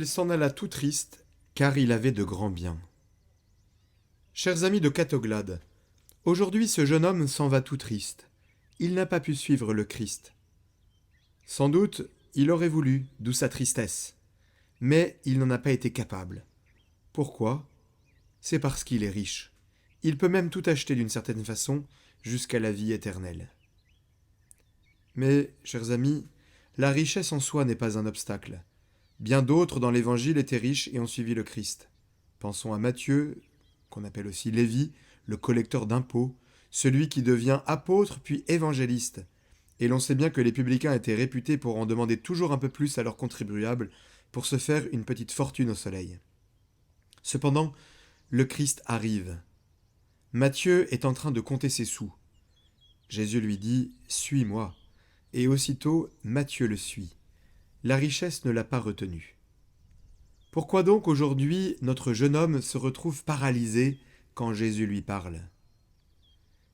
il s'en alla tout triste, car il avait de grands biens. Chers amis de Catoglade, aujourd'hui ce jeune homme s'en va tout triste. Il n'a pas pu suivre le Christ. Sans doute, il aurait voulu, d'où sa tristesse. Mais il n'en a pas été capable. Pourquoi ? C'est parce qu'il est riche. Il peut même tout acheter d'une certaine façon, jusqu'à la vie éternelle. Mais, chers amis, la richesse en soi n'est pas un obstacle. Bien d'autres dans l'Évangile étaient riches et ont suivi le Christ. Pensons à Matthieu, qu'on appelle aussi Lévi, le collecteur d'impôts, celui qui devient apôtre puis évangéliste. Et l'on sait bien que les publicains étaient réputés pour en demander toujours un peu plus à leurs contribuables pour se faire une petite fortune au soleil. Cependant, le Christ arrive. Matthieu est en train de compter ses sous. Jésus lui dit « Suis-moi ». Et aussitôt, Matthieu le suit. La richesse ne l'a pas retenu. Pourquoi donc aujourd'hui notre jeune homme se retrouve paralysé quand Jésus lui parle ?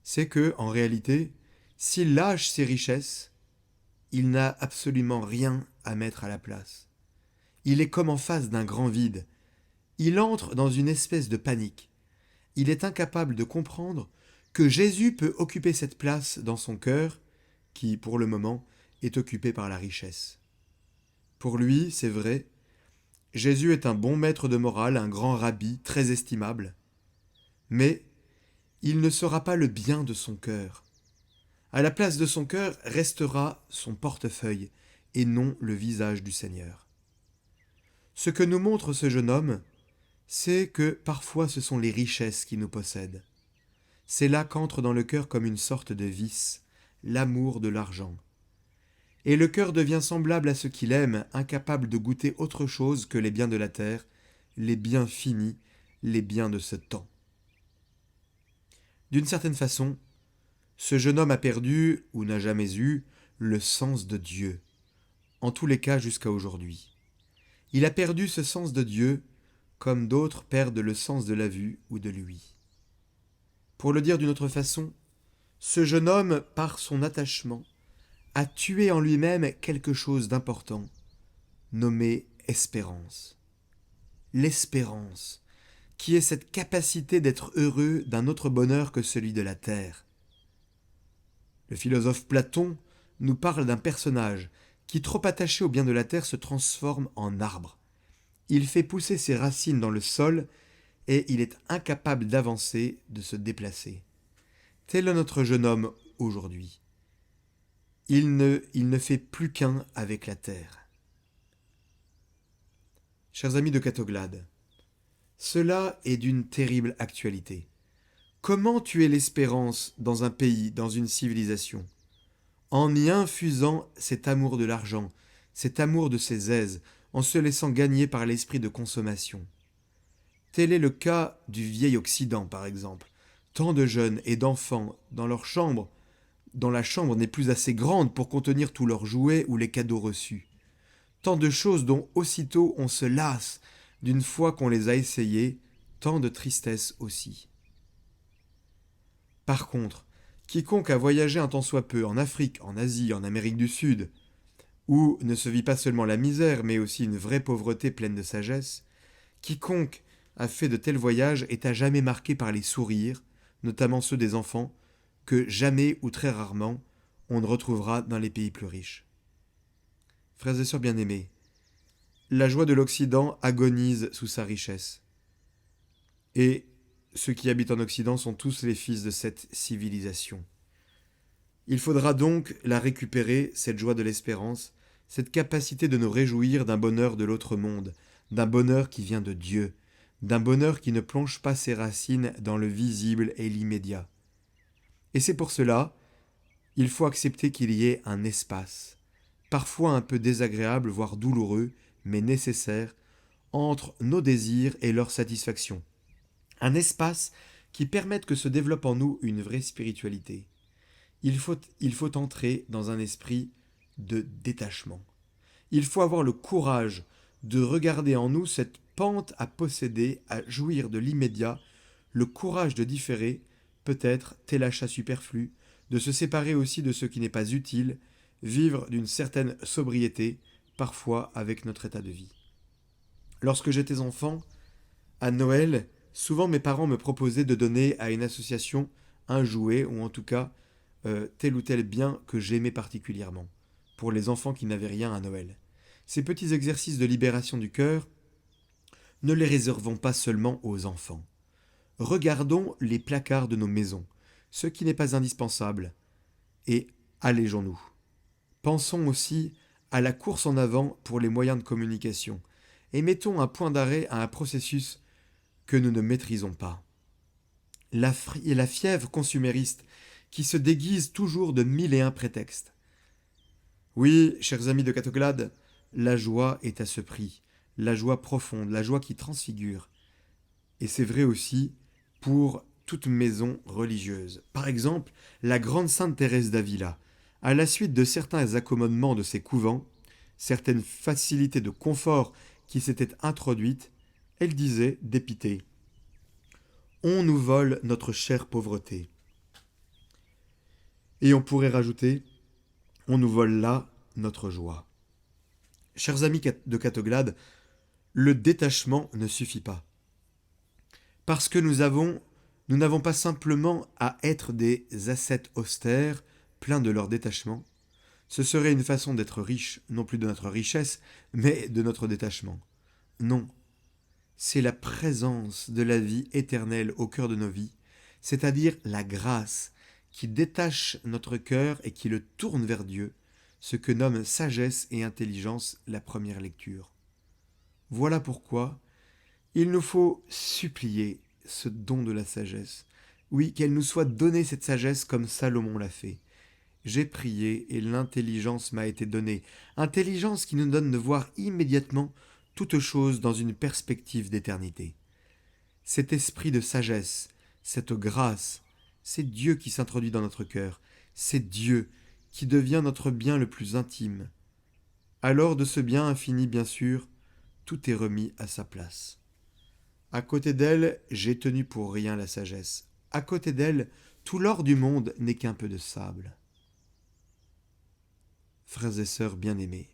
C'est que, en réalité, s'il lâche ses richesses, il n'a absolument rien à mettre à la place. Il est comme en face d'un grand vide. Il entre dans une espèce de panique. Il est incapable de comprendre que Jésus peut occuper cette place dans son cœur, qui, pour le moment, est occupé par la richesse. Pour lui, c'est vrai, Jésus est un bon maître de morale, un grand rabbi, très estimable, mais il ne sera pas le bien de son cœur. À la place de son cœur restera son portefeuille, et non le visage du Seigneur. Ce que nous montre ce jeune homme, c'est que parfois ce sont les richesses qui nous possèdent. C'est là qu'entre dans le cœur comme une sorte de vice, l'amour de l'argent. Et le cœur devient semblable à ce qu'il aime, incapable de goûter autre chose que les biens de la terre, les biens finis, les biens de ce temps. D'une certaine façon, ce jeune homme a perdu, ou n'a jamais eu, le sens de Dieu, en tous les cas jusqu'à aujourd'hui. Il a perdu ce sens de Dieu, comme d'autres perdent le sens de la vue ou de l'ouïe. Pour le dire d'une autre façon, ce jeune homme, par son attachement, a tué en lui-même quelque chose d'important, nommé espérance. L'espérance, qui est cette capacité d'être heureux d'un autre bonheur que celui de la terre. Le philosophe Platon nous parle d'un personnage qui, trop attaché au bien de la terre, se transforme en arbre. Il fait pousser ses racines dans le sol et il est incapable d'avancer, de se déplacer. Tel est notre jeune homme aujourd'hui. Il ne fait plus qu'un avec la terre. Chers amis de Catoglade, cela est d'une terrible actualité. Comment tuer l'espérance dans un pays, dans une civilisation ? En y infusant cet amour de l'argent, cet amour de ses aises, en se laissant gagner par l'esprit de consommation. Tel est le cas du vieil Occident, par exemple. Tant de jeunes et d'enfants dans leur chambre, dont la chambre n'est plus assez grande pour contenir tous leurs jouets ou les cadeaux reçus. Tant de choses dont aussitôt on se lasse d'une fois qu'on les a essayées, tant de tristesse aussi. Par contre, quiconque a voyagé un tant soit peu en Afrique, en Asie, en Amérique du Sud, où ne se vit pas seulement la misère, mais aussi une vraie pauvreté pleine de sagesse, quiconque a fait de tels voyages est à jamais marqué par les sourires, notamment ceux des enfants, que jamais ou très rarement on ne retrouvera dans les pays plus riches. Frères et sœurs bien-aimés, la joie de l'Occident agonise sous sa richesse. Et ceux qui habitent en Occident sont tous les fils de cette civilisation. Il faudra donc la récupérer, cette joie de l'espérance, cette capacité de nous réjouir d'un bonheur de l'autre monde, d'un bonheur qui vient de Dieu, d'un bonheur qui ne plonge pas ses racines dans le visible et l'immédiat. Et c'est pour cela, il faut accepter qu'il y ait un espace, parfois un peu désagréable, voire douloureux, mais nécessaire, entre nos désirs et leur satisfaction. Un espace qui permette que se développe en nous une vraie spiritualité. Il faut entrer dans un esprit de détachement. Il faut avoir le courage de regarder en nous cette pente à posséder, à jouir de l'immédiat, le courage de différer, peut-être tel achat superflu, de se séparer aussi de ce qui n'est pas utile, vivre d'une certaine sobriété, parfois avec notre état de vie. Lorsque j'étais enfant, à Noël, souvent mes parents me proposaient de donner à une association un jouet, ou en tout cas tel ou tel bien que j'aimais particulièrement, pour les enfants qui n'avaient rien à Noël. Ces petits exercices de libération du cœur, ne les réservons pas seulement aux enfants. Regardons les placards de nos maisons, ce qui n'est pas indispensable, et allégeons-nous. Pensons aussi à la course en avant pour les moyens de communication, et mettons un point d'arrêt à un processus que nous ne maîtrisons pas. La fièvre consumériste qui se déguise toujours de mille et un prétextes. Oui, chers amis de Catoglade, la joie est à ce prix, la joie profonde, la joie qui transfigure. Et c'est vrai aussi pour toute maison religieuse. Par exemple, la grande sainte Thérèse d'Avila, à la suite de certains accommodements de ses couvents, certaines facilités de confort qui s'étaient introduites, elle disait, dépitée, on nous vole notre chère pauvreté. Et on pourrait rajouter, on nous vole là notre joie. Chers amis de Catoglade, le détachement ne suffit pas. Parce que nous n'avons pas simplement à être des ascètes austères, pleins de leur détachement. Ce serait une façon d'être riche, non plus de notre richesse, mais de notre détachement. Non, c'est la présence de la vie éternelle au cœur de nos vies, c'est-à-dire la grâce qui détache notre cœur et qui le tourne vers Dieu, ce que nomme sagesse et intelligence la première lecture. Voilà pourquoi il nous faut supplier ce don de la sagesse. Oui, qu'elle nous soit donnée cette sagesse comme Salomon l'a fait. J'ai prié et l'intelligence m'a été donnée. Intelligence qui nous donne de voir immédiatement toute chose dans une perspective d'éternité. Cet esprit de sagesse, cette grâce, c'est Dieu qui s'introduit dans notre cœur. C'est Dieu qui devient notre bien le plus intime. Alors de ce bien infini, bien sûr, tout est remis à sa place. À côté d'elle, j'ai tenu pour rien la sagesse. À côté d'elle, tout l'or du monde n'est qu'un peu de sable. Frères et sœurs bien-aimés,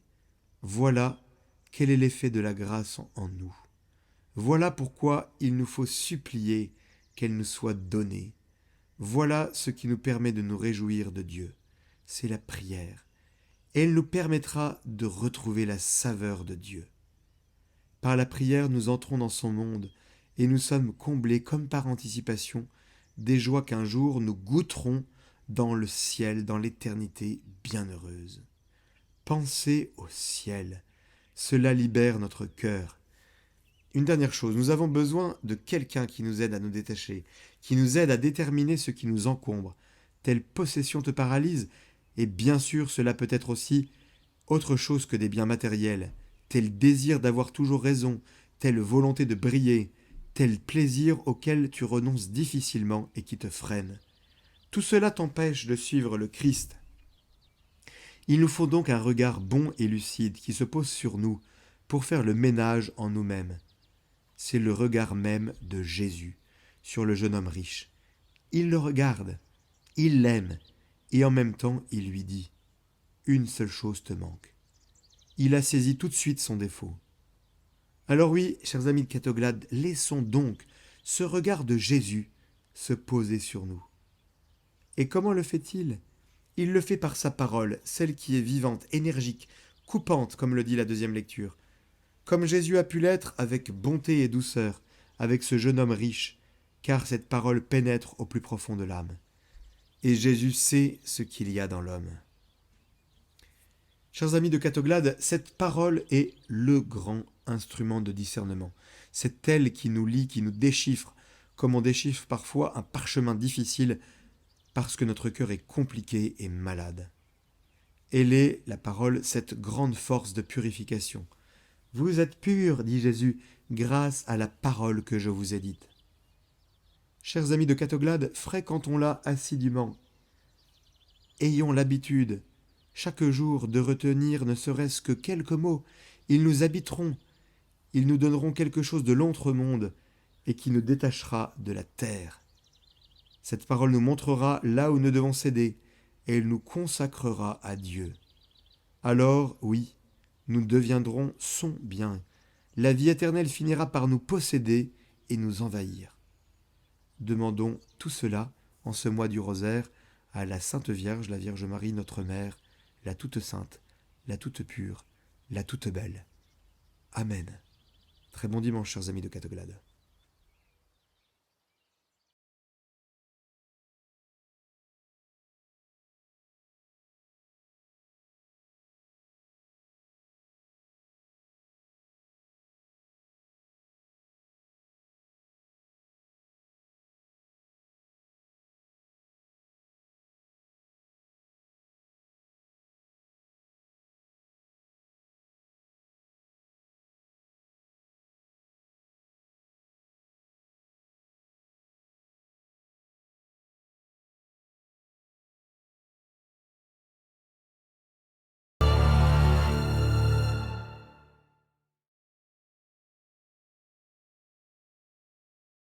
voilà quel est l'effet de la grâce en nous. Voilà pourquoi il nous faut supplier qu'elle nous soit donnée. Voilà ce qui nous permet de nous réjouir de Dieu. C'est la prière. Elle nous permettra de retrouver la saveur de Dieu. Par la prière, nous entrons dans son monde et nous sommes comblés comme par anticipation des joies qu'un jour nous goûterons dans le ciel, dans l'éternité bienheureuse. Pensez au ciel, cela libère notre cœur. Une dernière chose, nous avons besoin de quelqu'un qui nous aide à nous détacher, qui nous aide à déterminer ce qui nous encombre. Telle possession te paralyse, et bien sûr cela peut être aussi autre chose que des biens matériels, tel désir d'avoir toujours raison, telle volonté de briller, tel plaisir auquel tu renonces difficilement et qui te freine. Tout cela t'empêche de suivre le Christ. Il nous faut donc un regard bon et lucide qui se pose sur nous pour faire le ménage en nous-mêmes. C'est le regard même de Jésus sur le jeune homme riche. Il le regarde, il l'aime, et en même temps il lui dit « Une seule chose te manque ». Il a saisi tout de suite son défaut. Alors oui, chers amis de Catoglade, laissons donc ce regard de Jésus se poser sur nous. Et comment le fait-il ? Il le fait par sa parole, celle qui est vivante, énergique, coupante, comme le dit la deuxième lecture. Comme Jésus a pu l'être avec bonté et douceur, avec ce jeune homme riche, car cette parole pénètre au plus profond de l'âme. Et Jésus sait ce qu'il y a dans l'homme. Chers amis de Catoglade, cette parole est le grand instrument de discernement. C'est elle qui nous lie, qui nous déchiffre, comme on déchiffre parfois un parchemin difficile parce que notre cœur est compliqué et malade. Elle est, la parole, cette grande force de purification. Vous êtes purs, dit Jésus, grâce à la parole que je vous ai dite. Chers amis de Catoglade, fréquentons-la assidûment. Ayons l'habitude, chaque jour, de retenir ne serait-ce que quelques mots. Ils nous habiteront, ils nous donneront quelque chose de l'autre monde et qui nous détachera de la terre. Cette parole nous montrera là où nous devons céder et elle nous consacrera à Dieu. Alors, oui, nous deviendrons son bien, la vie éternelle finira par nous posséder et nous envahir. Demandons tout cela en ce mois du rosaire à la Sainte Vierge, la Vierge Marie, notre Mère, la toute sainte, la toute pure, la toute belle. Amen. Très bon dimanche, chers amis de Catoglade.